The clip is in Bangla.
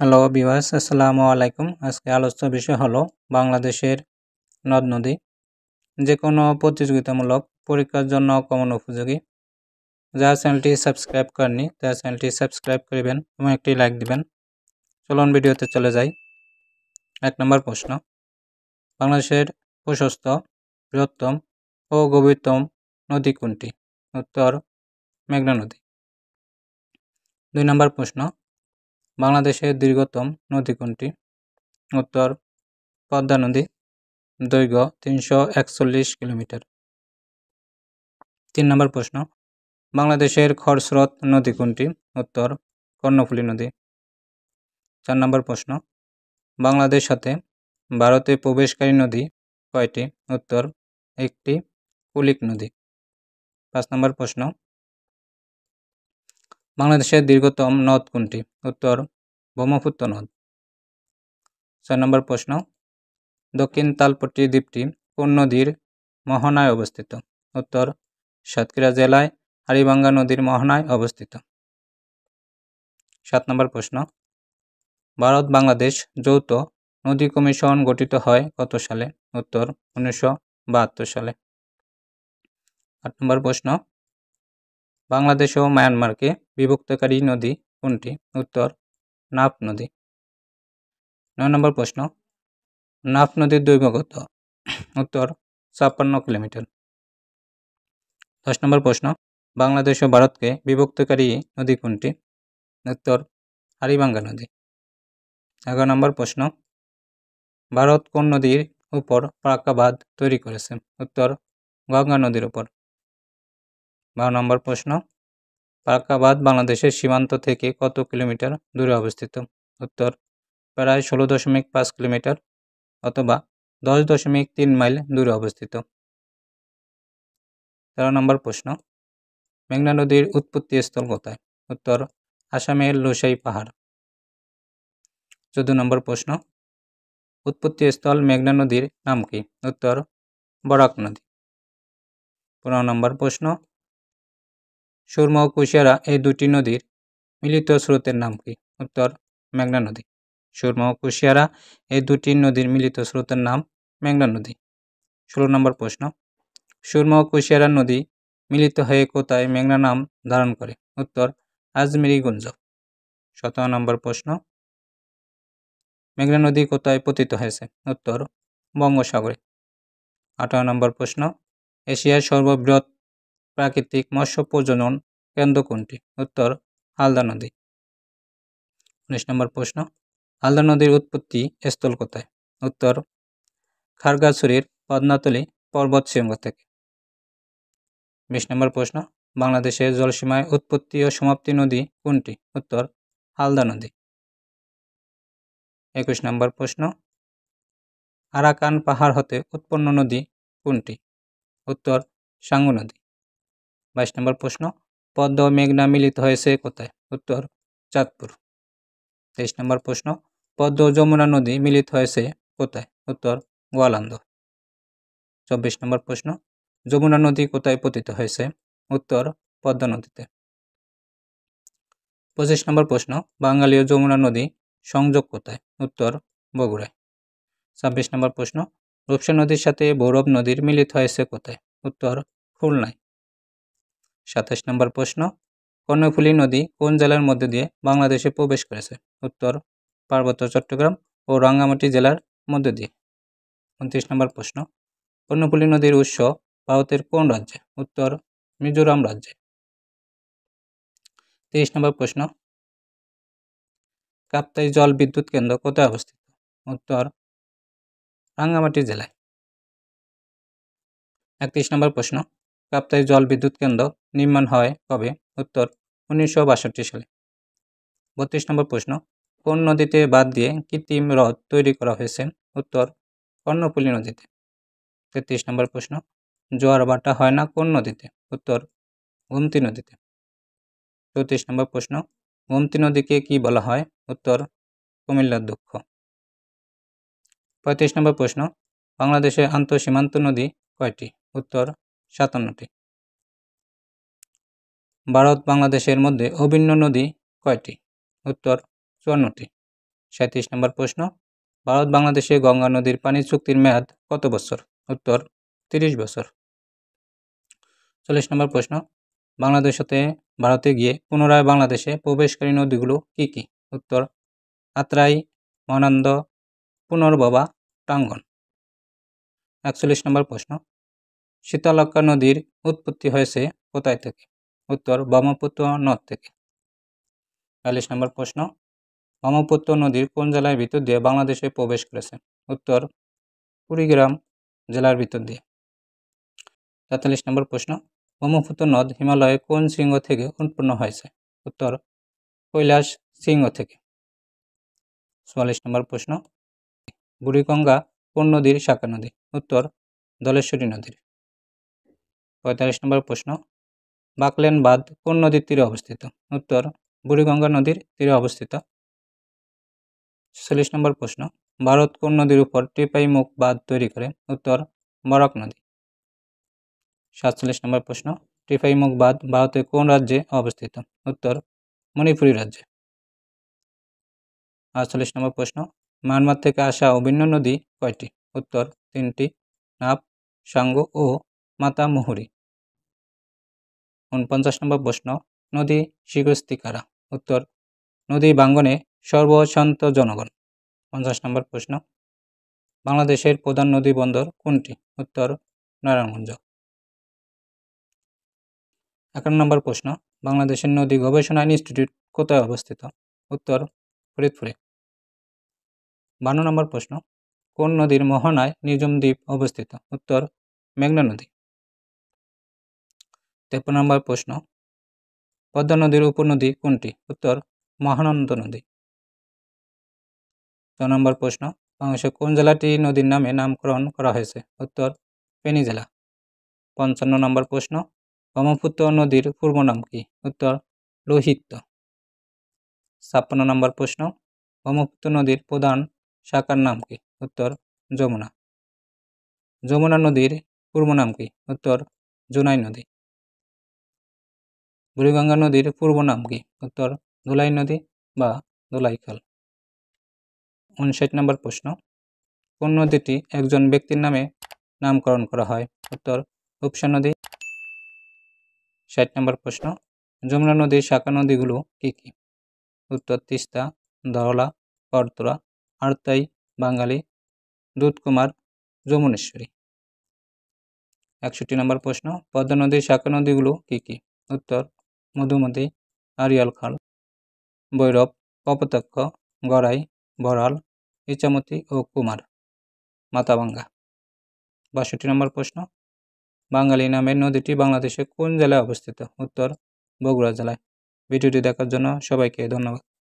হ্যালো ভিউয়ার্স, আসসালামু আলাইকুম। আজকে আলোচ্য বিষয় হলো বাংলাদেশের নদ নদী। যে কোনো প্রতিযোগিতামূলক পরীক্ষার জন্য কমন উপযোগী। যারা চ্যানেলটি সাবস্ক্রাইব করেননি তারা চ্যানেলটি সাবস্ক্রাইব করবেন এবং একটি লাইক দিবেন। চলুন ভিডিওতে চলে যাই। 1 নম্বর প্রশ্ন, বাংলাদেশের প্রশস্ত, বৃহত্তম ও গভীরতম নদী কোনটি? উত্তর মেঘনা নদী। 2 নম্বর প্রশ্ন, বাংলাদেশের দীর্ঘতম নদী কোনটি? উত্তর পদ্মা নদী, দৈর্ঘ্য 341 কিলোমিটার। 3 নম্বর প্রশ্ন, বাংলাদেশের খরস্রোত নদী কোনটি? উত্তর কর্ণফুলী নদী। 4 নম্বর প্রশ্ন, বাংলাদেশ সাথে ভারতে প্রবেশকারী নদী কয়টি? উত্তর একটি, কুলিক নদী। 5 নম্বর প্রশ্ন, বাংলাদেশের দীর্ঘতম নদ কোনটি? উত্তর ব্রহ্মপুত্র নদ। 6 নম্বর প্রশ্ন, দক্ষিণ তালপট্টি দ্বীপটি কোন নদীর মোহনায় অবস্থিত? উত্তর সাতক্ষীরা জেলায় হাড়িভাঙ্গা নদীর মোহনায় অবস্থিত। 7 নম্বর প্রশ্ন, ভারত বাংলাদেশ যৌথ নদী কমিশন গঠিত হয় কত সালে? উত্তর 1972 সালে। 8 নম্বর প্রশ্ন, বাংলাদেশ ও মায়ানমারকে বিভক্তকারী নদী কোনটি? উত্তর নাফ নদী। 9 নম্বর প্রশ্ন, নাফ নদীর দৈর্ঘ্য কত? উত্তর 56 কিলোমিটার। 10 নম্বর প্রশ্ন, বাংলাদেশ ও ভারতকে বিভক্তকারী নদী কোনটি? উত্তর হাড়িভাঙ্গা নদী। 11 নম্বর প্রশ্ন, ভারত কোন নদীর উপর ফারাক্কা বাঁধ তৈরি করেছে? উত্তর গঙ্গা নদীর উপর। 12 নম্বর প্রশ্ন, ফারাক্কা বাঁধ বাংলাদেশের সীমান্ত থেকে কত কিলোমিটার দূরে অবস্থিত? উত্তর প্রায় 16.5 কিলোমিটার অথবা 10.3 মাইল দূরে অবস্থিত। 13 নম্বর প্রশ্ন, মেঘনা নদীর উৎপত্তি স্থল কোথায়? উত্তর আসামের লোসাই পাহাড়। 14 নম্বর প্রশ্ন, উৎপত্তি স্থল মেঘনা নদীর নাম কি? উত্তর বরাক নদী। 15 নম্বর প্রশ্ন, সুরমা ও কুশিয়ারা এই দুটি নদীর মিলিত স্রোতের নাম কি? উত্তর মেঘনা নদী। সুরমা ও কুশিয়ারা এই দুটি নদীর মিলিত স্রোতের নাম মেঘনা নদী। 16 নম্বর প্রশ্ন, সুরমা ও কুশিয়ারা নদী মিলিত হয়ে কোথায় মেঘনা নাম ধারণ করে? উত্তর আজমিরিগঞ্জ। 17 নম্বর প্রশ্ন, মেঘনা নদী কোথায় পতিত হয়েছে? উত্তর বঙ্গোপসাগরে। 18 নম্বর প্রশ্ন, এশিয়ার সর্ববৃহৎ প্রাকৃতিক মৎস্য প্রজনন কেন্দ্র কোনটি? উত্তর হালদা নদী। 19 নম্বর প্রশ্ন, হালদা নদীর উৎপত্তি স্থল কোথায়? উত্তর খাগড়াছড়ির পদ্মাতলী পর্বতশৃঙ্গ থেকে। 20 নম্বর প্রশ্ন, বাংলাদেশের জলসীমায় উৎপত্তি ও সমাপ্তি নদী কোনটি? উত্তর হালদা নদী। 21 নম্বর প্রশ্ন, আরাকান পাহাড় হতে উৎপন্ন নদী কোনটি? উত্তর সাঙ্গু নদী। 22 নম্বর প্রশ্ন, পদ্মা ও মেঘনা মিলিত হয়েছে কোথায়? উত্তর চাঁদপুর। 23 নম্বর প্রশ্ন, পদ্মা ও যমুনা নদী মিলিত হয়েছে কোথায়? উত্তর গোয়ালন্দ। 24 নম্বর প্রশ্ন, যমুনা নদী কোথায় পতিত হয়েছে? উত্তর পদ্মা নদীতে। 25 নম্বর প্রশ্ন, বাঙালি ও যমুনা নদী সংযোগ কোথায়? উত্তর বগুড়ায়। 26 নম্বর প্রশ্ন, রূপসা নদীর সাথে ভৈরব নদীর মিলিত হয়েছে কোথায়? উত্তর খুলনায়। 27 নম্বর প্রশ্ন, কর্ণফুলী নদী কোন জেলার মধ্যে দিয়ে বাংলাদেশে প্রবেশ করেছে? উত্তর পার্বত্য চট্টগ্রাম ও রাঙ্গামাটি জেলার মধ্যে দিয়ে। 29 নম্বর প্রশ্ন, কর্ণফুলী নদীর উৎস ভারতের কোন রাজ্যে? উত্তর মিজোরাম রাজ্যে। 23 নম্বর প্রশ্ন, কাপ্তাই জল বিদ্যুৎ কেন্দ্র কোথায় অবস্থিত? উত্তর রাঙ্গামাটি জেলায়। 31 নম্বর প্রশ্ন, কাপ্তাই জল বিদ্যুৎ কেন্দ্র নির্মাণ হয় কবে? উত্তর 1962 সালে। 32 নম্বর প্রশ্ন, কোন নদীতে বাঁধ দিয়ে কৃত্রিম হ্রদ তৈরি করা হয়েছে? উত্তর কর্ণফুলী নদীতে। 33 নম্বর প্রশ্ন, জোয়ার ভাটা হয় না কোন নদীতে? উত্তর গোমতী নদীতে। 34 নম্বর প্রশ্ন, গোমতী নদীকে কি বলা হয়? উত্তর কুমিল্লার দুঃখ। 35 নম্বর প্রশ্ন, বাংলাদেশের আন্তঃসীমান্ত নদী কয়টি? উত্তর 57টি। ভারত বাংলাদেশের মধ্যে অভিন্ন নদী কয়টি? উত্তর 54টি। 37 নম্বর প্রশ্ন, ভারত বাংলাদেশে গঙ্গা নদীর পানি চুক্তির মেয়াদ কত বছর? উত্তর 30 বছর। 40 নম্বর প্রশ্ন, বাংলাদেশ হতে ভারতে গিয়ে পুনরায় বাংলাদেশে প্রবেশকারী নদীগুলো কী কী? উত্তর আত্রাই, মহানন্দ, পুনর্ভবা, টাঙ্গন। 41 নম্বর প্রশ্ন, শীতলক্ষ্যা নদীর উৎপত্তি হয়েছে কোথায় থেকে? উত্তর ব্রহ্মপুত্র নদ থেকে। 42 নম্বর প্রশ্ন, ব্রহ্মপুত্র নদীর কোন জেলার ভিতর দিয়ে বাংলাদেশে প্রবেশ করেছে? উত্তর কুড়িগ্রাম জেলার ভিতর দিয়ে। 43 নম্বর প্রশ্ন, ব্রহ্মপুত্র নদ হিমালয়ের কোন শৃঙ্গ থেকে উৎপন্ন হয়েছে? উত্তর কৈলাস শৃঙ্গ থেকে। 44 নম্বর প্রশ্ন, বুড়িগঙ্গা কোন নদীর শাখা নদী? উত্তর ধলেশ্বরী নদীর। 45 নম্বর প্রশ্ন, বাকলেন বাঁধ কোন নদীর তীরে অবস্থিত? উত্তর বুড়িগঙ্গা নদীর তীরে অবস্থিত। 46 নম্বর প্রশ্ন, ভারত কোন নদীর উপর টিপাই মুখ বাঁধ তৈরি করে? উত্তর বরাক নদী। 47 নম্বর প্রশ্ন, টিপাই মুখ বাঁধ ভারতের কোন রাজ্যে অবস্থিত? উত্তর মণিপুরী রাজ্যে। 48 নম্বর প্রশ্ন, মায়ানমার থেকে আসা অভিন্ন নদী কয়টি? উত্তর 3টি, নাব, সাঙ্গু ও মাতামুহুরি। 49 নম্বর প্রশ্ন, নদী শিখস্তি কারা? উত্তর নদী বাঙ্গনে সর্বশান্ত জনগণ। 50 নম্বর প্রশ্ন, বাংলাদেশের প্রধান নদী বন্দর কোনটি? উত্তর নারায়ণগঞ্জ। 51 নম্বর প্রশ্ন, বাংলাদেশের নদী গবেষণা ইনস্টিটিউট কোথায় অবস্থিত? উত্তর ফরিদপুরে। 52 নম্বর প্রশ্ন, কোন নদীর মোহনায় নির্জন দ্বীপ অবস্থিত? উত্তর মেঘনা নদী। 53 নম্বর প্রশ্ন, পদ্মা নদীর উপনদী কোনটি? উত্তর মহানন্দ নদী। 4 নম্বর প্রশ্ন, বাংলাদেশের কোন জেলাটি নদীর নামে নামকরণ করা হয়েছে? উত্তর ফেনী জেলা। 55 নম্বর প্রশ্ন, ব্রহ্মপুত্র নদীর পূর্ব নাম কি? উত্তর লোহিত। 56 নম্বর প্রশ্ন, ব্রহ্মপুত্র নদীর প্রধান শাখার নাম কি? উত্তর যমুনা। যমুনা নদীর পূর্ব নাম কি? উত্তর জুনাই নদী। বুড়িগঙ্গা নদীর পূর্ব নাম কি? উত্তর ধুলাই নদী বা ধুলাইখাল। 59 নম্বর প্রশ্ন, কোন নদীটি একজন ব্যক্তির নামে নামকরণ করা হয়? উত্তর রূপসা নদী। 60 নম্বর প্রশ্ন, যমুনা নদীর শাখা নদীগুলো কি কি? উত্তর তিস্তা, ধরলা, করতোয়া, আড়তাই, বাঙালি, দুধকুমার, যমুনেশ্বরী। 61 নম্বর প্রশ্ন, পদ্মা নদীর শাখা নদীগুলো কি কি? উত্তর মধুমতি, আড়িয়াল খাল, ভৈরব, কপোতাক্ষ, গড়াই, বড়াল, ইচামতি ও কুমার, মাথাভাঙ্গা। 62 নম্বর প্রশ্ন, বাঙালি নামের নদীটি বাংলাদেশের কোন জেলায় অবস্থিত? উত্তর বগুড়া জেলায়। ভিডিওটি দেখার জন্য সবাইকে ধন্যবাদ।